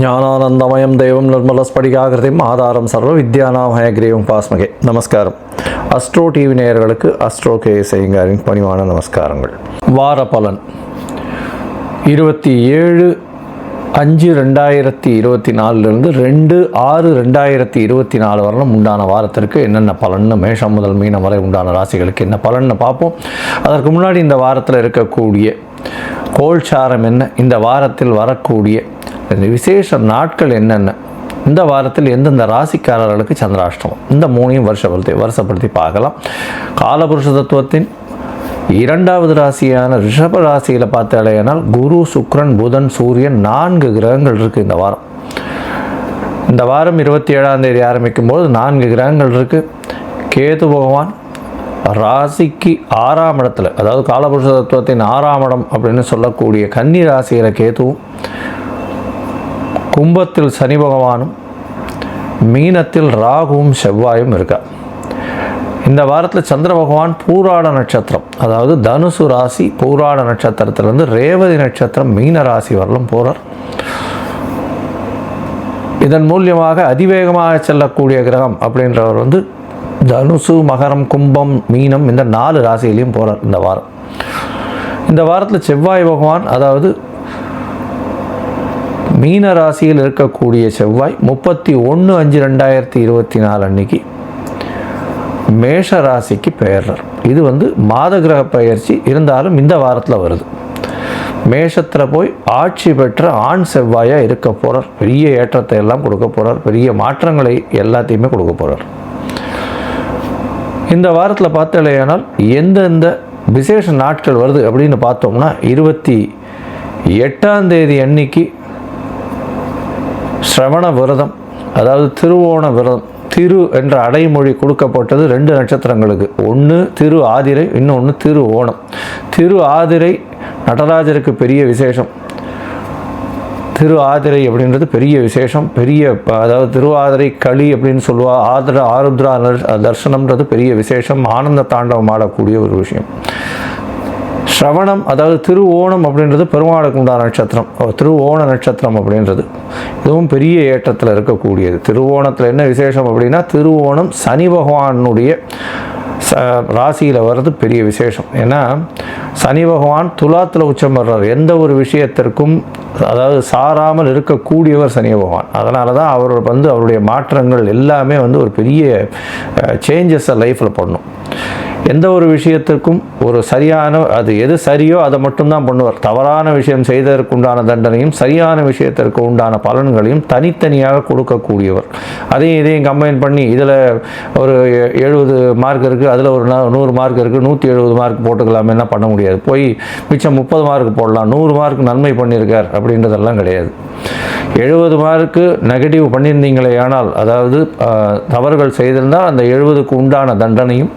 ஞானானந்தமயம் தெய்வம் நிர்மலஸ்படிகாகிருதிம் ஆதாரம் சர்வ வித்யானாமயக்ரீவம் பாஸ்மகே. நமஸ்காரம். அஸ்ட்ரோ டிவி நேயர்களுக்கு அஸ்ட்ரோ கே செய்யுங்காரின் பணிவான நமஸ்காரங்கள். வார பலன் 27/5/2024 2/6/2024 வரலும் உண்டான வாரத்திற்கு என்னென்ன பலன்னு மேஷம் முதல் மீனம் வரை உண்டான ராசிகளுக்கு என்ன பலன்னு பார்ப்போம். அதற்கு முன்னாடி இந்த வாரத்தில் இருக்கக்கூடிய கோல்சாரம் என்ன, இந்த வாரத்தில் வரக்கூடிய விசேஷ நாட்கள் என்னென்ன, இந்த வாரத்தில் எந்தெந்த ராசிக்காரர்களுக்கு சந்திராஷ்டமம், இந்த மூணையும் வருஷப்படுத்தி பார்க்கலாம். காலபுருஷ தத்துவத்தின் 2வது ராசியான ரிஷப ராசியில் பார்த்தாலேனால் குரு, சுக்கிரன், புதன், சூரியன் 4 கிரகங்கள் இருக்குது இந்த வாரம். இந்த வாரம் 27ஆம் தேதி ஆரம்பிக்கும் போது 4 கிரகங்கள் இருக்குது. கேது பகவான் ராசிக்கு 6ஆம் இடத்துல, அதாவது காலபுருஷ தத்துவத்தின் 6ஆம் இடம் அப்படின்னு சொல்லக்கூடிய கன்னி ராசியில் கேதுவும், கும்பத்தில் சனி பகவானும், மீனத்தில் ராகுவும் செவ்வாயும் இருக்கா. இந்த வாரத்தில் சந்திர பகவான் பூராட நட்சத்திரம், அதாவது தனுசு ராசி பூராட நட்சத்திரத்திலிருந்து ரேவதி நட்சத்திரம் மீன ராசி வரலும் போகிறார். இதன் மூலியமாக அதிவேகமாக செல்லக்கூடிய கிரகம் அப்படின்றவர் தனுசு, மகரம், கும்பம், மீனம் இந்த 4 ராசியிலையும் போகிறார் இந்த வாரம். இந்த வாரத்தில் செவ்வாய் பகவான், அதாவது மீன ராசியில் இருக்கக்கூடிய செவ்வாய் 31/5/2024 அன்னைக்கு மேஷ ராசிக்கு பெயர்றார். இது மாத கிரக பயிற்சி இருந்தாலும் இந்த வாரத்தில் வருது. மேஷத்தில் போய் ஆட்சி பெற்ற ஆண் செவ்வாயாக இருக்க போகிறார். பெரிய ஏற்றத்தை எல்லாம் கொடுக்க போகிறார். பெரிய மாற்றங்களை எல்லாத்தையுமே கொடுக்க போகிறார். இந்த வாரத்தில் பார்த்தாலேயானால் எந்தெந்த விசேஷ நாட்கள் வருது அப்படின்னு பார்த்தோம்னா 28ஆம் தேதி அன்னைக்கு ஸ்ரவண விரதம், அதாவது திருவோண விரதம். திரு என்ற அடைமொழி கொடுக்கப்பட்டது 2 நட்சத்திரங்களுக்கு. ஒன்று திரு ஆதிரை, இன்னொன்று திரு ஓணம். திரு ஆதிரை நடராஜருக்கு பெரிய விசேஷம். திரு ஆதிரை அப்படின்றது பெரிய விசேஷம். அதாவது திருவாதிரை களி அப்படின்னு சொல்லுவா. ஆருத்ரா தர்சனம்ன்றது பெரிய விசேஷம். ஆனந்த தாண்டவம் ஆடக்கூடிய ஒரு விஷயம். ஸ்ரவணம், அதாவது திருவோணம் அப்படின்றது பெருமாளுக்கு உண்டான நட்சத்திரம். திருவோண நட்சத்திரம் அப்படின்றது இதுவும் பெரிய ஏற்றத்தில் இருக்கக்கூடியது. திருவோணத்தில் என்ன விசேஷம் அப்படின்னா, திருவோணம் சனி பகவானுடைய ராசியில் வர்றது பெரிய விசேஷம். ஏன்னா சனி பகவான் துலாத்தில் உச்சம் வர்றார். எந்த ஒரு விஷயத்திற்கும் அதாவது சாராமல் இருக்கக்கூடியவர் சனி பகவான். அதனால தான் அவர் அவருடைய மாற்றங்கள் எல்லாமே ஒரு பெரிய சேஞ்சஸை லைஃப்பில் பண்ணும். எந்த ஒரு விஷயத்திற்கும் ஒரு சரியான, அது எது சரியோ அதை மட்டும்தான் பண்ணுவார். தவறான விஷயம் செய்ததற்கு உண்டான தண்டனையும் சரியான விஷயத்திற்கு உண்டான பலன்களையும் தனித்தனியாக கொடுக்கக்கூடியவர். அதையும் இதையும் கம்பைன் பண்ணி இதில் ஒரு 70 மார்க் இருக்குது, அதில் ஒரு 100 மார்க் இருக்குது, 170 மார்க் போட்டுக்கலாம், என்ன பண்ண முடியாது. போய் மிச்சம் 30 மார்க் போடலாம். 100 மார்க் நன்மை பண்ணியிருக்கார் அப்படின்றதெல்லாம் கிடையாது. 70 மார்க்கு நெகட்டிவ் பண்ணியிருந்தீங்களே ஆனால், அதாவது தவறுகள் செய்திருந்தால் அந்த 70க்கு உண்டான தண்டனையும்,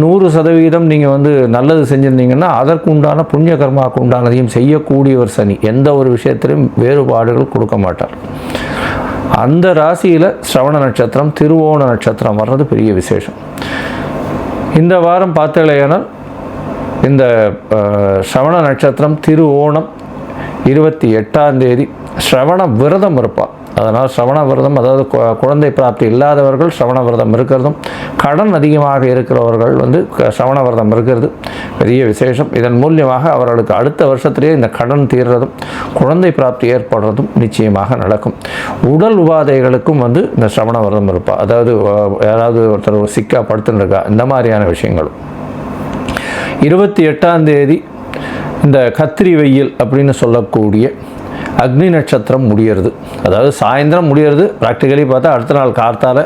100% நீங்கள் நல்லது செஞ்சுருந்தீங்கன்னா அதற்கு உண்டான புண்ணிய கர்மாவுக்கு உண்டானதையும் செய்யக்கூடியவர் சனி. எந்த ஒரு விஷயத்திலும் வேறுபாடுகள் கொடுக்க மாட்டார். அந்த ராசியில் ஸ்ரவண நட்சத்திரம், திருவோண நட்சத்திரம் வர்றது பெரிய விசேஷம். இந்த வாரம் பார்த்தலையானால் இந்த ஸ்ரவண நட்சத்திரம் திருவோணம் 28ஆம் தேதி ஸ்ரவண விரதம் இருப்பார். அதனால் ஸ்ரவண விரதம், அதாவது குழந்தை பிராப்தி இல்லாதவர்கள் ஸ்ரவண விரதம் இருக்கிறதும், கடன் அதிகமாக இருக்கிறவர்கள் ஸ்ரவண விரதம் இருக்கிறது பெரிய விசேஷம். இதன் மூலியமாக அவர்களுக்கு அடுத்த வருஷத்திலேயே இந்த கடன் தீர்றதும் குழந்தை பிராப்தி ஏற்படுறதும் நிச்சயமாக நடக்கும். உடல் உபாதைகளுக்கும் இந்த ஸ்ரவண விரதம் இருப்பார். அதாவது யாராவது ஒருத்தர் சிக்கா படுத்துன்னு இருக்கா, இந்த மாதிரியான விஷயங்களும். 28ஆம் தேதி இந்த கத்திரி வெயில் அப்படின்னு சொல்லக்கூடிய அக்னி நட்சத்திரம் முடியறது. அதாவது சாயந்தரம் முடியறது. ப்ராக்டிக்கலி பார்த்தா அடுத்த நாள் கார்த்தால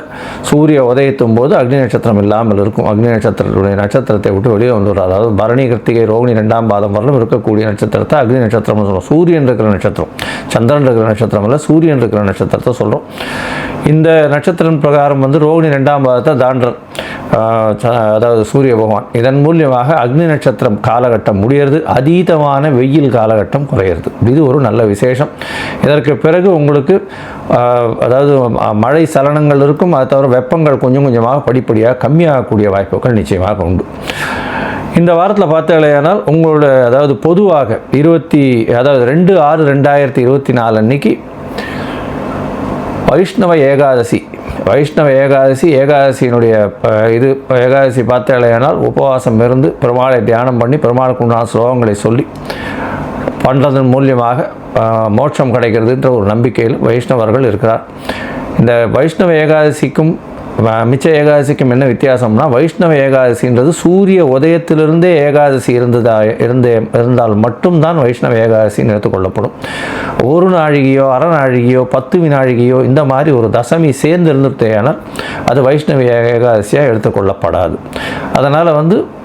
சூரிய உதயத்தும் போது அக்னி நட்சத்திரம் இல்லாமல் இருக்கும். அக்னி நட்சத்திரத்தை விட்டு வெளியே வந்துடும். அதாவது பரணி, கிருத்திகை, ரோகிணி 2ஆம் பாதம் வரலும் இருக்கக்கூடிய நட்சத்திரத்தை அக்னி நட்சத்திரம்னு சொல்கிறோம். சூரியன் இருக்கிற நட்சத்திரம், சந்திரன் இருக்கிற நட்சத்திரம் இல்லை, சூரியன் இருக்கிற நட்சத்திரத்தை சொல்கிறோம். இந்த நட்சத்திரம் பிரகாரம் ரோகிணி 2ஆம் பாதத்தை தாண்டர், அதாவது சூரிய பகவான். இதன் மூலியமாக அக்னி நட்சத்திரம் காலகட்டம் முடியறது. அதீதமான வெயில் காலகட்டம் குறையிறது. இது ஒரு நல்ல விசேஷம். இதற்கு பிறகு உங்களுக்கு அதாவது மழை சலனங்கள் இருக்கும். அதை தவிர வெப்பங்கள் கொஞ்சம் கொஞ்சமாக படிப்படியாக கம்மியாகக்கூடிய வாய்ப்புகள் நிச்சயமாக உண்டு. இந்த வாரத்தில் பார்த்தாலேயானால் உங்களோட, அதாவது பொதுவாக 2/6/2024 அன்னைக்கு வைஷ்ணவ ஏகாதசி. வைஷ்ணவ ஏகாதசி, ஏகாதசியினுடைய ஏகாதசி பார்த்தாலேயானால் உபவாசம் இருந்து பெருமாளை தியானம் பண்ணி பெருமாளுக்கு உண்டான ஸ்லோகங்களை சொல்லி பண்ணுறதன் மூலியமாக மோட்சம் கிடைக்கிறதுன்ற ஒரு நம்பிக்கையில் வைஷ்ணவர்கள் இருக்கிறார். இந்த வைஷ்ணவ ஏகாதசிக்கும் மிச்ச ஏகாதசிக்கும் என்ன வித்தியாசம்னா, வைஷ்ணவ ஏகாதசின்றது சூரிய உதயத்திலிருந்தே ஏகாதசி இருந்தால் மட்டும்தான் வைஷ்ணவ ஏகாதசின்னு எடுத்துக்கொள்ளப்படும். ஒரு நாழிகையோ அரை நாழிகையோ 10 வினாழிகையோ இந்த மாதிரி ஒரு தசமி சேர்ந்து இருந்துட்டேனால் அது வைஷ்ணவ ஏகாதசியாக எடுத்துக்கொள்ளப்படாது. அதனால்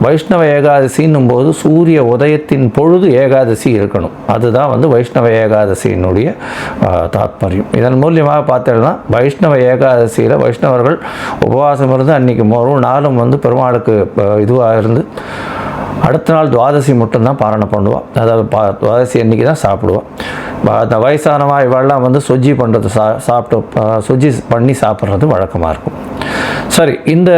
வைஷ்ணவ ஏகாதசின்னும் போது சூரிய உதயத்தின் பொழுது ஏகாதசி இருக்கணும். அதுதான் வைஷ்ணவ ஏகாதசியினுடைய தாத்பரியம். இதன் மூலியமாக பார்த்தீங்கன்னா வைஷ்ணவ ஏகாதசியில் வைஷ்ணவர்கள் உபவாசம் இருந்து அன்றைக்கி ஒரு நாளும் பெருமாளுக்கு இதுவாக இருந்து அடுத்த நாள் துவாதசி மட்டும்தான் பாரணம் பண்ணுவான். அதாவது துவாதசி அன்றைக்கி தான் சாப்பிடுவான். அந்த வயசானவா இவெல்லாம் சொஜ்ஜி பண்ணுறது சாப்பிட்டு சொஜ்ஜி பண்ணி சாப்பிட்றது வழக்கமாக இருக்கும். சரி, இந்த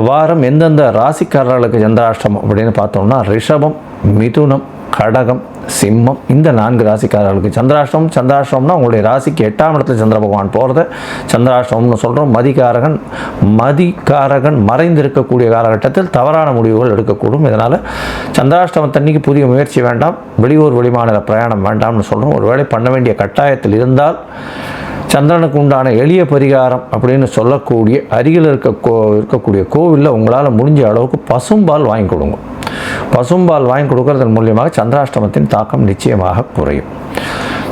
வாரம் எந்தெந்த ராசிக்காரர்களுக்கு சந்திராஷ்டமம் அப்படின்னு பார்த்தோம்னா, ரிஷபம், மிதுனம், கடகம், சிம்மம், இந்த 4 ராசிக்காரர்களுக்கு சந்திராஷ்டமம்னா உங்களுடைய ராசிக்கு 8ஆம் இடத்துல சந்திர பகவான் போகிறத சந்திராஷ்டமம்னு சொல்கிறோம். மதிகாரகன் மறைந்திருக்கக்கூடிய காலகட்டத்தில் தவறான முடிவுகள் எடுக்கக்கூடும். இதனால் சந்திராஷ்டமத்தன்னைக்கு புதிய முயற்சி வேண்டாம், வெளியூர் வெளிமாநில பிரயாணம் வேண்டாம்னு சொல்கிறோம். ஒருவேளை பண்ண வேண்டிய கட்டாயத்தில் இருந்தால் சந்திரனுக்கு உண்டான எளிய பரிகாரம் அப்படின்னு சொல்லக்கூடிய அருகில் இருக்கக்கூடிய கோவிலில் உங்களால் முடிஞ்ச அளவுக்கு பசும்பால் வாங்கி கொடுங்க. பசும்பால் வாங்கி கொடுக்கறதன் மூலியமாக சந்திராஷ்டமத்தின் தாக்கம் நிச்சயமாக குறையும்.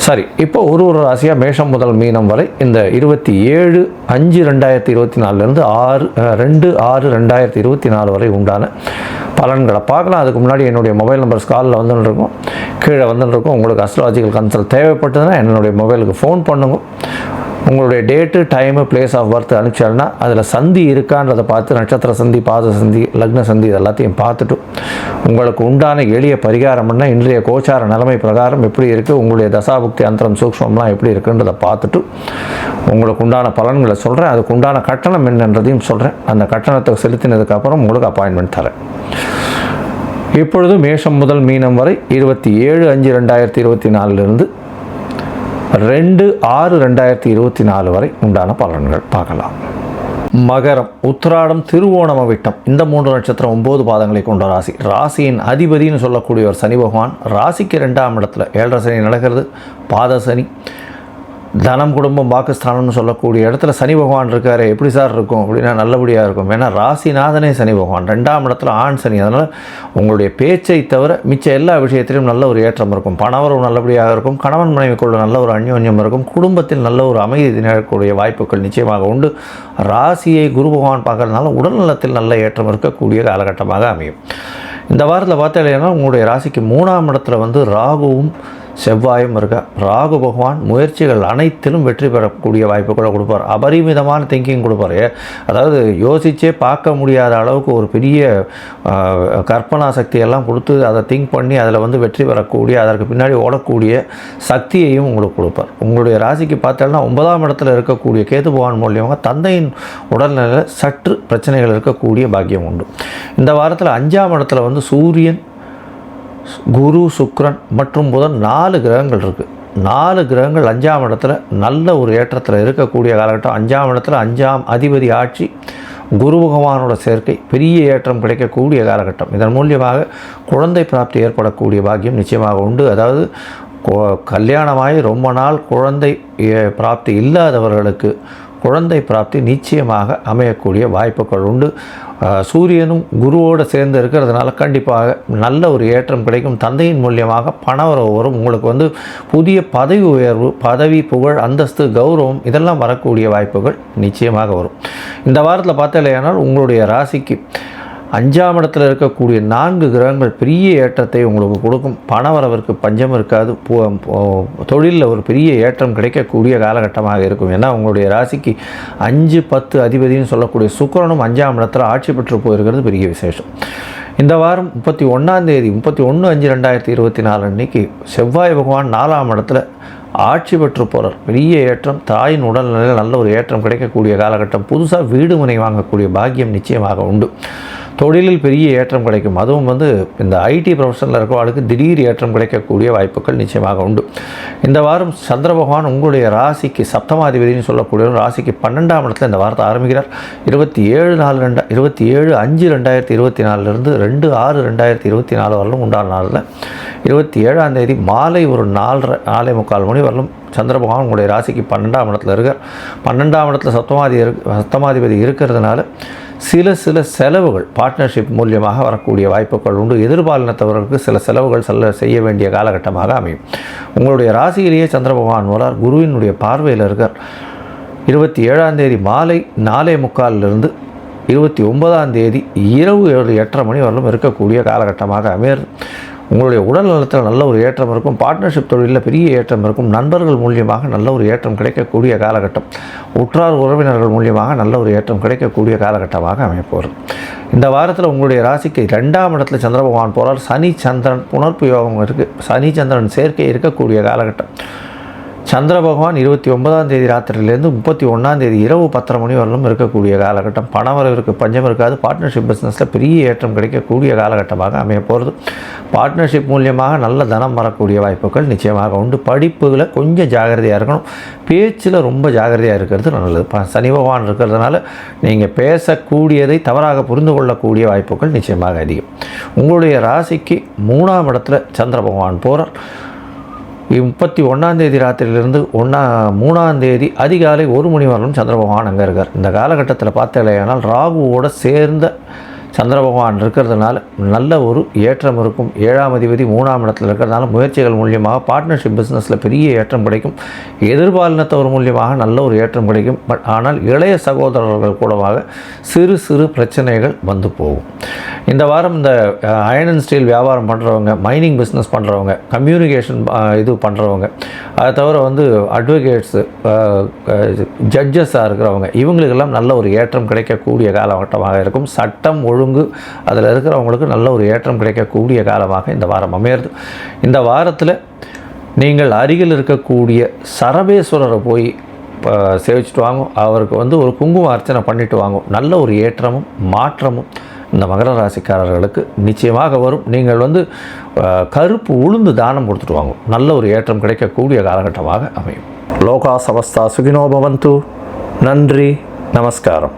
சரி, இப்போ ஒரு ராசியாக மேஷம் முதல் மீனம் வரை இந்த 27/5/2024 2/6/2024 வரை உண்டான பலன்களை பார்க்கலாம். அதுக்கு முன்னாடி என்னுடைய மொபைல் நம்பர் ஸ்காலில் வந்துருக்கும், கீழே வந்துருக்கும். உங்களுக்கு அஸ்ட்ராலஜிக்கல் கன்சல்ட் தேவைப்பட்டதுன்னா என்னுடைய மொபைலுக்கு ஃபோன் பண்ணுங்க. உங்களுடைய date, time, place of birth அனுப்பிச்சாலுன்னா அதில் சந்தி இருக்கான்றதை பார்த்து, நட்சத்திர சந்தி, பாத சந்தி, லக்ன சந்தி இது எல்லாத்தையும் பார்த்துட்டு உங்களுக்கு உண்டான எளிய பரிகாரம்னா இன்றைய கோச்சார நிலைமை பிரகாரம் எப்படி இருக்குது, உங்களுடைய தசாபுக்தி அந்தரம் சூக்ஷ்மம்லாம் எப்படி இருக்குன்றதை பார்த்துட்டு உங்களுக்கு உண்டான பலன்களை சொல்கிறேன். அதுக்கு உண்டான கட்டணம் என்னன்றதையும் சொல்கிறேன். அந்த கட்டணத்தை செலுத்தினதுக்கப்புறம் உங்களுக்கு அப்பாயின்மெண்ட் தரேன். இப்பொழுது மேஷம் முதல் மீனம் வரை 27/5/2024 2/6/2024 வரை உண்டான பலன்கள் பார்க்கலாம். மகரம், உத்திராடம், திருவோணம், அவிட்டம் இந்த 3 நட்சத்திரம் 9 பாதங்களை கொண்ட ராசி. ராசியின் அதிபதினு சொல்லக்கூடிய ஒரு சனி பகவான் ராசிக்கு 2ஆம் இடத்துல 7.5 சனி நடக்கிறது. பாத சனி, தனம், குடும்பம், பாகிஸ்தானம்னு சொல்லக்கூடிய இடத்துல சனி பகவான் இருக்கார். எப்படி சார் இருக்கும் அப்படின்னா நல்லபடியாக இருக்கும். ஏன்னா ராசிநாதனே சனி பகவான், 2ஆம் இடத்துல ஆண் சனி. அதனால் உங்களுடைய பேச்சை தவிர மிச்ச எல்லா விஷயத்திலும் நல்ல ஒரு ஏற்றம் இருக்கும். பணவரவு நல்லபடியாக இருக்கும். கணவன் மனைவிக்குள்ள நல்ல ஒரு அந்யோன்யம் இருக்கும். குடும்பத்தில் நல்ல ஒரு அமைதி நிகழக்கூடிய வாய்ப்புகள் நிச்சயமாக உண்டு. ராசியை குரு பகவான் பார்க்கறதுனால உடல்நலத்தில் நல்ல ஏற்றம் இருக்கக்கூடிய காலகட்டமாக அமையும். இந்த வாரத்தில் பார்த்தீங்கன்னா உங்களுடைய ராசிக்கு 3ஆம் இடத்துல ராகுவும் செவ்வாயும் இருக்கா. ராகு பகவான் முயற்சிகள் அனைத்திலும் வெற்றி பெறக்கூடிய வாய்ப்புகளை கொடுப்பார். அபரிமிதமான திங்கிங் கொடுப்பார். அதாவது யோசிச்சே பார்க்க முடியாத அளவுக்கு ஒரு பெரிய கற்பனா சக்தியெல்லாம் கொடுத்து அதை திங்க் பண்ணி அதில் வெற்றி பெறக்கூடிய, அதற்கு பின்னாடி ஓடக்கூடிய சக்தியையும் உங்களுக்கு கொடுப்பார். உங்களுடைய ராசிக்கு பார்த்தோம்னா 9ஆம் இடத்துல இருக்கக்கூடிய கேது பகவான் மூலியமாக தந்தையின் உடல்நிலையில் சற்று பிரச்சனைகள் இருக்கக்கூடிய பாக்கியம் உண்டு. இந்த வாரத்தில் 5ஆம் இடத்துல சூரியன், குரு, சுக்கிரன் மற்றும் புதன் 4 கிரகங்கள் இருக்குது. 4 கிரகங்கள் 5ஆம் இடத்துல நல்ல ஒரு ஏற்றத்தில் இருக்கக்கூடிய காலகட்டம். 5ஆம் இடத்துல 5ஆம் அதிபதி ஆட்சி, குரு பகவானோட சேர்க்கை, பெரிய ஏற்றம் கிடைக்கக்கூடிய காலகட்டம். இதன் மூலியமாக குழந்தை பிராப்தி ஏற்படக்கூடிய பாக்கியம் நிச்சயமாக உண்டு. அதாவது கல்யாணமாகி ரொம்ப நாள் குழந்தை பிராப்தி இல்லாதவர்களுக்கு குழந்தை பிராப்தி நிச்சயமாக அமையக்கூடிய வாய்ப்புகள் உண்டு. சூரியனும் குருவோடு சேர்ந்து இருக்கிறதுனால கண்டிப்பாக நல்ல ஒரு ஏற்றம் கிடைக்கும். தந்தையின் மூலியமாக பணவரவு வரும். உங்களுக்கு புதிய பதவி உயர்வு, பதவி, புகழ், அந்தஸ்து, கௌரவம் இதெல்லாம் வரக்கூடிய வாய்ப்புகள் நிச்சயமாக வரும். இந்த வாரத்தில் பார்த்தீங்கன்னா உங்களுடைய ராசிக்கு 5ஆம் இடத்துல இருக்கக்கூடிய 4 கிரகங்கள் பெரிய ஏற்றத்தை உங்களுக்கு கொடுக்கும். பணவரவிற்கு பஞ்சம் இருக்காது. தொழிலில் ஒரு பெரிய ஏற்றம் கிடைக்கக்கூடிய காலகட்டமாக இருக்கும். ஏன்னா உங்களுடைய ராசிக்கு 5, 10 அதிபதினு சொல்லக்கூடிய சுக்கிரனும் 5ஆம் இடத்துல ஆட்சி பெற்று போயிருக்கிறது பெரிய விசேஷம். இந்த வாரம் 31ஆம் தேதி 31/5/2024 அன்னைக்கு செவ்வாய் பகவான் 4ஆம் இடத்துல ஆட்சி பெற்று போகிறார். பெரிய ஏற்றம். தாயின் உடல்நிலையில் நல்ல ஒரு ஏற்றம் கிடைக்கக்கூடிய காலகட்டம். புதுசாக வீடு மனை வாங்கக்கூடிய பாக்கியம் நிச்சயமாக உண்டு. தொழிலில் பெரிய ஏற்றம் கிடைக்கும். அதுவும் வந்து இந்த ஐடி ப்ரொஃபஷனில் இருக்கிறவர்களுக்கு திடீர் ஏற்றம் கிடைக்கக்கூடிய வாய்ப்புகள் நிச்சயமாக உண்டு. இந்த வாரம் சந்திர பகவான் உங்களுடைய ராசிக்கு சப்தமாதிபதினு சொல்லக்கூடிய ராசிக்கு 12ஆம் இடத்துல இந்த வாரத்தை ஆரம்பிக்கிறார். 27/5/2024 2/6/2024 வரலும் உண்டான நாளில் 27ஆம் தேதி மாலை ஒரு 4:45 மணி வரலும் சந்திர பகவான் உங்களுடைய ராசிக்கு 12ஆம் இடத்துல இருக்கார். 12ஆம் இடத்துல சப்தமாதிபதி இருக்கிறதுனால சில செலவுகள் பார்ட்னர்ஷிப் மூலியமாக வரக்கூடிய வாய்ப்புகள் உண்டு. எதிர்பாலினத்தவர்களுக்கு சில செலவுகள் செய்ய வேண்டிய காலகட்டமாக அமையும். உங்களுடைய ராசியிலேயே சந்திர பகவான் வரார். குருவினுடைய பார்வையில் இருக்கார். 27ஆம் தேதி மாலை 4:45 29ஆம் தேதி இரவு 8:30 மணி வரலும் இருக்கக்கூடிய காலகட்டமாக அமையிறது. உங்களுடைய உடல் நலத்தில் நல்ல ஒரு ஏற்றம் இருக்கும். பார்ட்னர்ஷிப் தொழிலில் பெரிய ஏற்றம் இருக்கும். நண்பர்கள் மூலியமாக நல்ல ஒரு ஏற்றம் கிடைக்கக்கூடிய காலகட்டம். உற்றார் உறவினர்கள் மூலியமாக நல்ல ஒரு ஏற்றம் கிடைக்கக்கூடிய காலகட்டமாக அமையப்போகிறது. இந்த வாரத்தில் உங்களுடைய ராசிக்கு 2ஆம் இடத்துல சந்திர பகவான் போகிறார். சனி சந்திரன் புணர்ப்பு யோகம் இருக்குது. சனி சந்திரன் சேர்க்கை இருக்கக்கூடிய காலகட்டம். சந்திர பகவான் 29ஆம் தேதி ராத்திரியிலேருந்து 31ஆம் தேதி இரவு 10:30 மணி வரலும் இருக்கக்கூடிய காலகட்டம். பணவரவிற்கு பஞ்சம் இருக்காது. பார்ட்னர்ஷிப் பிஸ்னஸில் பெரிய ஏற்றம் கிடைக்கக்கூடிய காலகட்டமாக அமைய போகிறது. பார்ட்னர்ஷிப் மூலியமாக நல்ல தனம் வரக்கூடிய வாய்ப்புகள் நிச்சயமாக உண்டு. படிப்புகளை கொஞ்சம் ஜாகிரதையாக இருக்கணும். பேச்சில் ரொம்ப ஜாகிரதையாக இருக்கிறது நல்லது. சனி பகவான் இருக்கிறதுனால நீங்கள் பேசக்கூடியதை தவறாக புரிந்து கொள்ளக்கூடிய வாய்ப்புகள் நிச்சயமாக அதிகம். உங்களுடைய ராசிக்கு 3ஆம் இடத்துல சந்திர பகவான் போகிறார். 31ஆம் தேதி ராத்திரியிலிருந்து 3ஆம் தேதி அதிகாலை 1 மணி வரலும் சந்திர பகவான் அங்கே இருக்கார். இந்த காலகட்டத்தில் பார்த்தலையானால் ராகுவோடு சேர்ந்த சந்திர பகவான் இருக்கிறதுனால நல்ல ஒரு ஏற்றம் இருக்கும். 7ஆம் அதிபதி 3ஆம் இடத்துல இருக்கிறதுனால முயற்சிகள் மூலியமாக பார்ட்னர்ஷிப் பிஸ்னஸில் பெரிய ஏற்றம் கிடைக்கும். எதிர்பாலினத்தவர் மூலியமாக நல்ல ஒரு ஏற்றம் கிடைக்கும். ஆனால் இளைய சகோதரர்கள் கூடமாக சிறு பிரச்சனைகள் வந்து போகும். இந்த வாரம் இந்த அயர்ன் அண்ட் ஸ்டீல் வியாபாரம் பண்ணுறவங்க, மைனிங் பிஸ்னஸ் பண்ணுறவங்க, கம்யூனிகேஷன் இது பண்ணுறவங்க, அதை தவிர வந்து அட்வொகேட்ஸு, ஜட்ஜஸாக இருக்கிறவங்க, இவங்களுக்கெல்லாம் நல்ல ஒரு ஏற்றம் கிடைக்கக்கூடிய காலகட்டமாக இருக்கும். சட்டம் ஒழுங்கு அதில் இருக்கிறவங்களுக்கு நல்ல ஒரு ஏற்றம் கிடைக்கக்கூடிய காலமாக இந்த வாரம் அமையிறது. இந்த வாரத்தில் நீங்கள் அருகில் இருக்கக்கூடிய சரபேஸ்வரரை போய் சேவிச்சுட்டு வாங்கும். அவருக்கு வந்து ஒரு குங்கும அர்ச்சனை பண்ணிட்டு வாங்கும். நல்ல ஒரு ஏற்றமும் மாற்றமும் இந்த மகர ராசிக்காரர்களுக்கு நிச்சயமாக வரும். நீங்கள் வந்து கருப்பு உளுந்து தானம் கொடுத்துட்டு வாங்கும். நல்ல ஒரு ஏற்றம் கிடைக்கக்கூடிய காலகட்டமாக அமையும். லோகா சமஸ்தா சுகினோ பவந்து. நன்றி, நமஸ்காரம்.